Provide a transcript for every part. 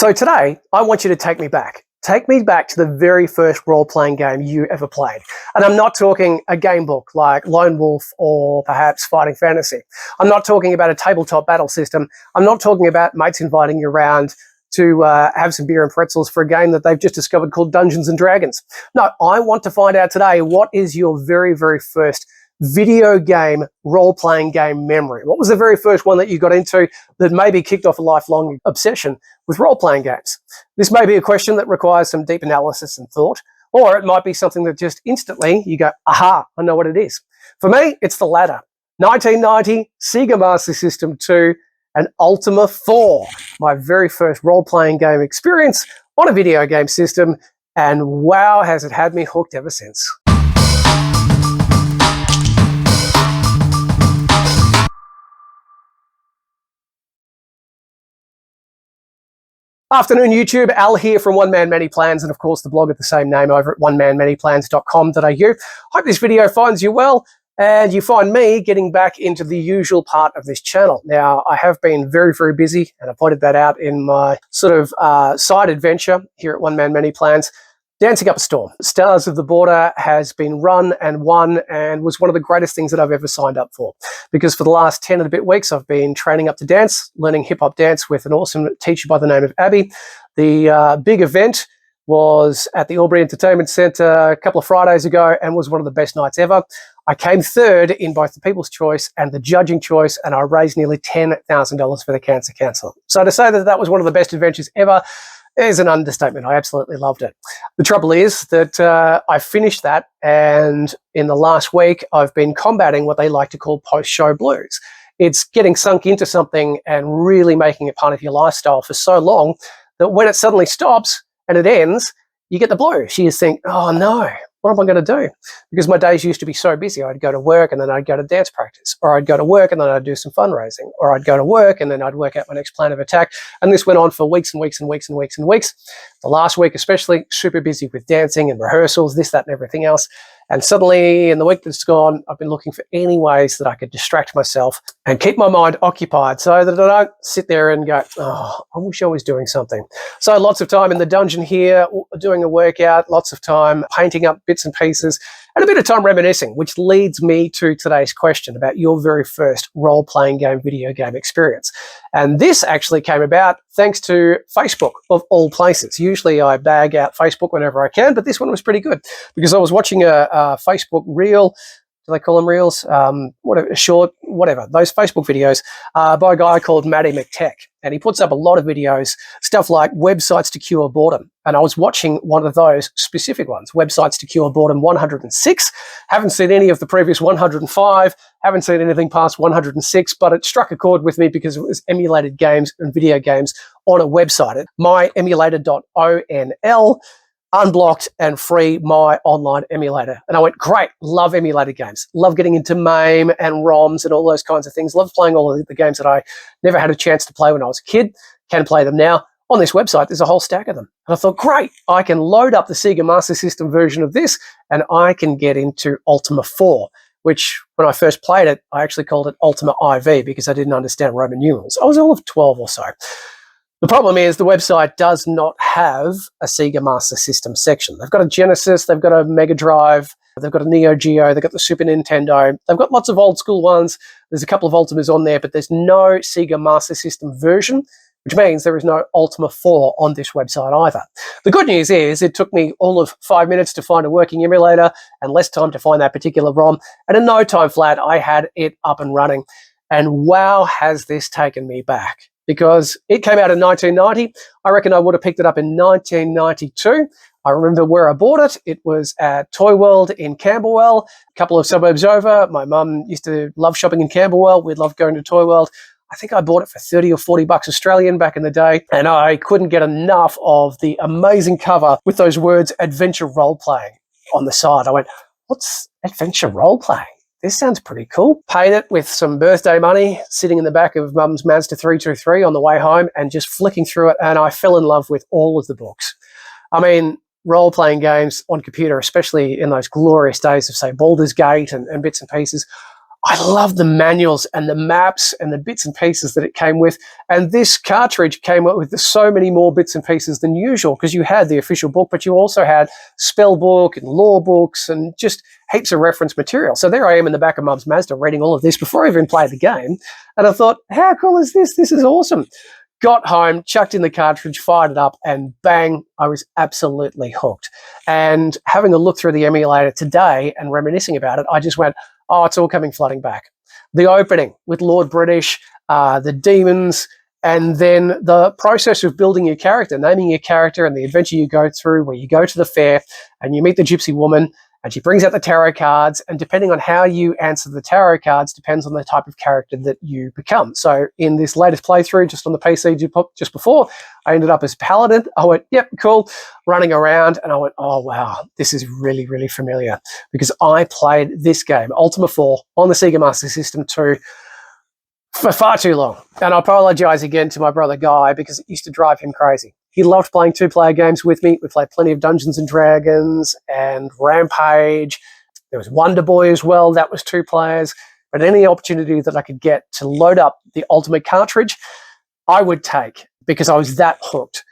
So today, I want you to take me back. Take me back to the very first role-playing game you ever played. And I'm not talking a game book like Lone Wolf or perhaps Fighting Fantasy. I'm not talking about a tabletop battle system. I'm not talking about mates inviting you around to have some beer and pretzels for a game that they've just discovered called Dungeons and Dragons. No, I want to find out today, what is your very, very first video game, role-playing game memory? What was the very first one that you got into that maybe kicked off a lifelong obsession with role-playing games? This may be a question that requires some deep analysis and thought, or it might be something that just instantly you go, aha, I know what it is. For me, it's the latter. 1990, Sega Master System II, and Ultima IV, my very first role-playing game experience on a video game system, and wow, has it had me hooked ever since. Afternoon, YouTube. Al here from One Man Many Plans, and of course the blog of the same name over at onemanmanyplans.com.au. Hope this video finds you well and you find me getting back into the usual part of this channel. Now, I have been very, very busy, and I pointed that out in my sort of side adventure here at One Man Many Plans, dancing up a storm. Stars of the Border has been run and won and was one of the greatest things that I've ever signed up for. Because for the last 10 and a bit weeks, I've been training up to dance, learning hip-hop dance with an awesome teacher by the name of Abby. The big event was at the Albury Entertainment Centre a couple of Fridays ago and was one of the best nights ever. I came third in both the People's Choice and the Judging Choice, and I raised nearly $10,000 for the Cancer Council. So to say that that was one of the best adventures ever is an understatement. I absolutely loved it. The trouble is that I finished that, and in the last week, I've been combating what they like to call post-show blues. It's getting sunk into something and really making it part of your lifestyle for so long that when it suddenly stops and it ends, you get the blues. You just think, oh no, what am I going to do? Because my days used to be so busy. I'd go to work and then I'd go to dance practice, or I'd go to work and then I'd do some fundraising, or I'd go to work and then I'd work out my next plan of attack. And this went on for weeks and weeks and weeks and weeks and weeks. The last week especially, super busy with dancing and rehearsals, this, that, and everything else. And suddenly, in the week that's gone, I've been looking for any ways that I could distract myself and keep my mind occupied so that I don't sit there and go, oh, I wish I was doing something. So lots of time in the dungeon here, doing a workout, lots of time painting up bits and pieces, and a bit of time reminiscing, which leads me to today's question about your very first role-playing game, video game experience. And this actually came about thanks to Facebook, of all places. Usually I bag out Facebook whenever I can, but this one was pretty good because I was watching a Facebook reel. Do they call them reels? Whatever, short, whatever. Those Facebook videos by a guy called Matty McTech. And he puts up a lot of videos, stuff like websites to cure boredom. And I was watching one of those specific ones, websites to cure boredom 106. Haven't seen any of the previous 105. Haven't seen anything past 106, but it struck a chord with me because it was emulated games and video games on a website at myemulator.onl. Unblocked and free my online emulator. And I went, great, love emulated games. Love getting into MAME and ROMs and all those kinds of things. Love playing all of the games that I never had a chance to play when I was a kid. Can play them now. On this website, there's a whole stack of them. And I thought, great, I can load up the Sega Master System version of this and I can get into Ultima IV, which when I first played it, I actually called it Ultima IV because I didn't understand Roman numerals. I was all of 12 or so. The problem is the website does not have a Sega Master System section. They've got a Genesis, they've got a Mega Drive, they've got a Neo Geo, they've got the Super Nintendo. They've got lots of old school ones. There's a couple of Ultimas on there, but there's no Sega Master System version, which means there is no Ultima IV on this website either. The good news is it took me all of 5 minutes to find a working emulator and less time to find that particular ROM. And in no time flat, I had it up and running. And wow, has this taken me back. Because it came out in 1990. I reckon I would have picked it up in 1992. I remember where I bought it. It was at Toy World in Camberwell, a couple of suburbs over. My mum used to love shopping in Camberwell. We'd love going to Toy World. I think I bought it for 30 or 40 bucks Australian back in the day. And I couldn't get enough of the amazing cover with those words, adventure role-playing, on the side. I went, what's adventure role-playing? This sounds pretty cool. Paid it with some birthday money, sitting in the back of Mum's Mazda 323 on the way home and just flicking through it, and I fell in love with all of the books. I mean, role-playing games on computer, especially in those glorious days of, say, Baldur's Gate and bits and pieces, I love the manuals and the maps and the bits and pieces that it came with. And this cartridge came up with so many more bits and pieces than usual, because you had the official book, but you also had spell book and lore books and just heaps of reference material. So there I am in the back of Mum's Mazda reading all of this before I even played the game. And I thought, how cool is this? This is awesome. Got home, chucked in the cartridge, fired it up, and bang, I was absolutely hooked. And having a look through the emulator today and reminiscing about it, I just went, oh, it's all coming flooding back. The opening with Lord British, the demons, and then the process of building your character, naming your character, and the adventure you go through where you go to the fair and you meet the gypsy woman and she brings out the tarot cards, and depending on how you answer the tarot cards depends on the type of character that you become. So in this latest playthrough, just on the PC just before, I ended up as Paladin. I went, yep, cool, running around, and I went, oh, wow, this is really, really familiar, because I played this game, Ultima IV, on the Sega Master System II for far too long. And I apologize again to my brother Guy, because it used to drive him crazy. He loved playing two-player games with me. We played plenty of Dungeons & Dragons and Rampage. There was Wonder Boy as well. That was 2 players. But any opportunity that I could get to load up the Ultimate cartridge, I would take, because I was that hooked.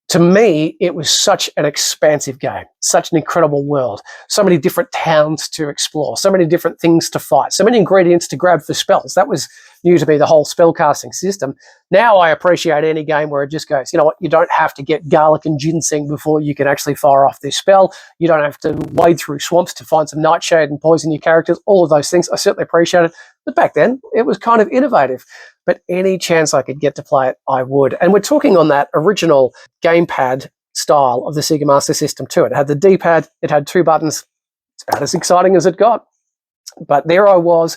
To me, it was such an expansive game, such an incredible world, so many different towns to explore, so many different things to fight, so many ingredients to grab for spells. That was new to me, the whole spellcasting system. Now I appreciate any game where it just goes, you know what, you don't have to get garlic and ginseng before you can actually fire off this spell. You don't have to wade through swamps to find some nightshade and poison your characters, all of those things. I certainly appreciate it. But back then, it was kind of innovative. But any chance I could get to play it, I would. And we're talking on that original gamepad style of the Sega Master System II. It had the D-pad, it had 2 buttons. It's about as exciting as it got. But there I was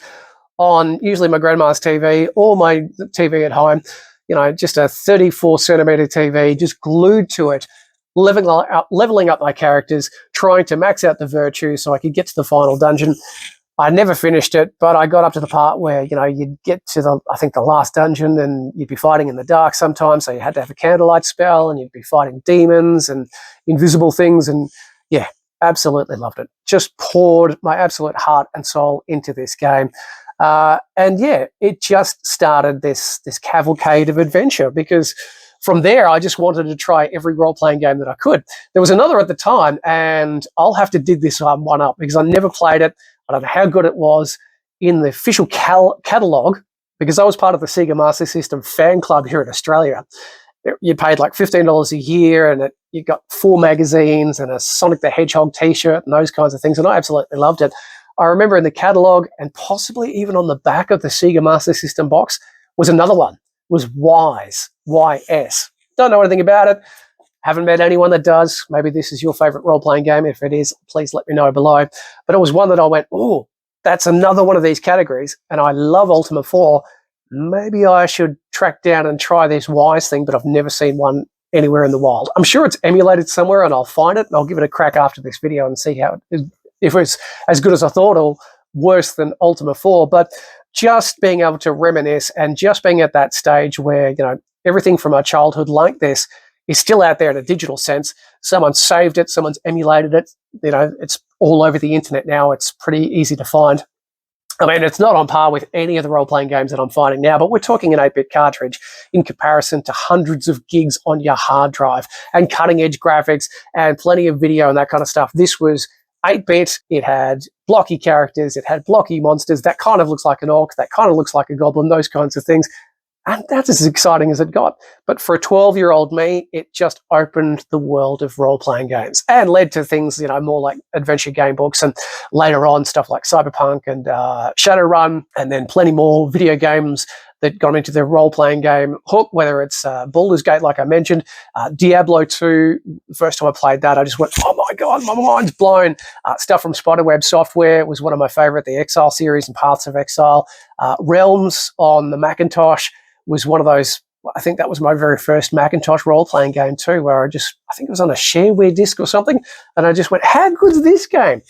on usually my grandma's TV or my TV at home, you know, just a 34 centimeter TV, just glued to it, leveling up my characters, trying to max out the virtues so I could get to the final dungeon. I never finished it, but I got up to the part where, you know, you'd get to I think the last dungeon, and you'd be fighting in the dark sometimes, so you had to have a candlelight spell, and you'd be fighting demons and invisible things, and yeah, absolutely loved it. Just poured my absolute heart and soul into this game. And yeah, it just started this cavalcade of adventure, because from there, I just wanted to try every role-playing game that I could. There was another at the time, and I'll have to dig this one up, because I never played it. I don't know how good it was in the official catalogue, because I was part of the Sega Master System fan club here in Australia. You paid like $15 a year, and you got 4 magazines and a Sonic the Hedgehog t-shirt and those kinds of things, and I absolutely loved it. I remember in the catalogue, and possibly even on the back of the Sega Master System box, was another one, was Wise, Y-S. Don't know anything about it. Haven't met anyone that does. Maybe this is your favorite role-playing game. If it is, please let me know below. But it was one that I went, oh, that's another one of these categories, and I love Ultima IV. Maybe I should track down and try this Wise thing, but I've never seen one anywhere in the wild. I'm sure it's emulated somewhere, and I'll find it, and I'll give it a crack after this video and see how it is, if it's as good as I thought or worse than Ultima IV. But just being able to reminisce, and just being at that stage where, you know, everything from our childhood like this is still out there in a digital sense. Someone's saved it, someone's emulated it. You know, it's all over the internet now. It's pretty easy to find. I mean, it's not on par with any of the role-playing games that I'm finding now, but we're talking an 8-bit cartridge in comparison to hundreds of gigs on your hard drive and cutting-edge graphics and plenty of video and that kind of stuff. This was 8-bit. It had blocky characters. It had blocky monsters. That kind of looks like an orc. That kind of looks like a goblin, those kinds of things. And that's as exciting as it got. But for a 12-year-old me, it just opened the world of role-playing games and led to things, you know, more like adventure game books, and later on stuff like Cyberpunk and Shadowrun, and then plenty more video games that got into the role-playing game hook, whether it's Baldur's Gate, like I mentioned, Diablo 2. The first time I played that, I just went, oh my God, my mind's blown. Stuff from Spiderweb Software was one of my favorite, the Exile series and Paths of Exile. Realms on the Macintosh was one of those. I think that was my very first Macintosh role-playing game too, where I think it was on a shareware disc or something, and I just went, how good is this game?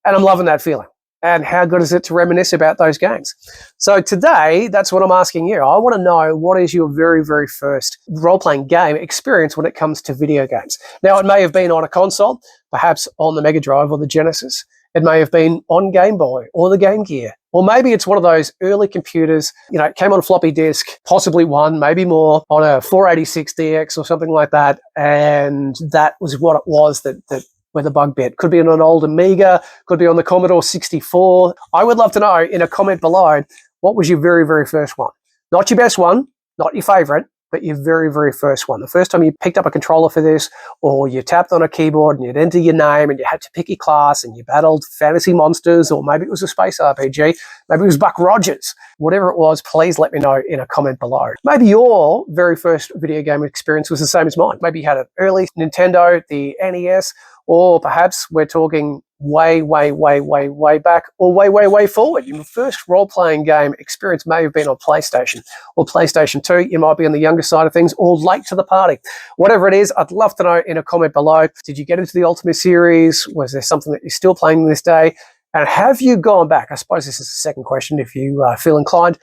And I'm loving that feeling. And how good is it to reminisce about those games? So today, that's what I'm asking you. I want to know, what is your very, very first role-playing game experience when it comes to video games? Now, it may have been on a console, perhaps on the Mega Drive or the Genesis. It may have been on Game Boy or the Game Gear. Or maybe it's one of those early computers, you know, it came on a floppy disk, possibly one, maybe more, on a 486DX or something like that. And that was what it was that where the bug bit. Could be on an old Amiga, could be on the Commodore 64. I would love to know in a comment below, what was your very, very first one? Not your best one, not your favorite, but your very, very first one. The first time you picked up a controller for this, or you tapped on a keyboard and you'd enter your name and you had to pick your class and you battled fantasy monsters, or maybe it was a space RPG, maybe it was Buck Rogers. Whatever it was, please let me know in a comment below. Maybe your very first video game experience was the same as mine. Maybe you had an early Nintendo, the NES, or perhaps we're talking way, way, way, way, way back, or way, way, way forward. Your first role-playing game experience may have been on PlayStation or PlayStation 2. You might be on the younger side of things or late to the party. Whatever it is, I'd love to know in a comment below. Did you get into the Ultima series? Was there something that you're still playing this day? And have you gone back? I suppose this is the second question if you feel inclined.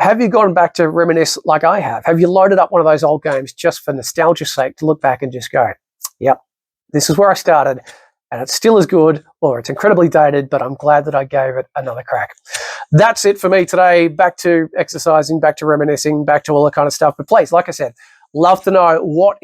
Have you gone back to reminisce like I have? Have you loaded up one of those old games just for nostalgia's sake to look back and just go, yep, this is where I started, and it's still as good, or it's incredibly dated, but I'm glad that I gave it another crack. That's it for me today. Back to exercising, back to reminiscing, back to all that kind of stuff. But please, like I said, love to know what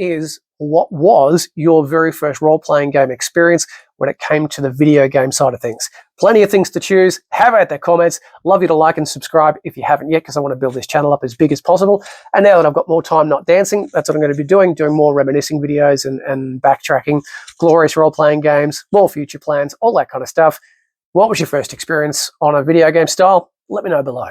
was your very first role-playing game experience when it came to the video game side of things. Plenty of things to choose. Have at the comments. Love you to like and subscribe if you haven't yet, because I want to build this channel up as big as possible. And now that I've got more time not dancing, that's what I'm going to be doing more reminiscing videos and backtracking, glorious role-playing games, more future plans, all that kind of stuff. What was your first experience on a video game style? Let me know below.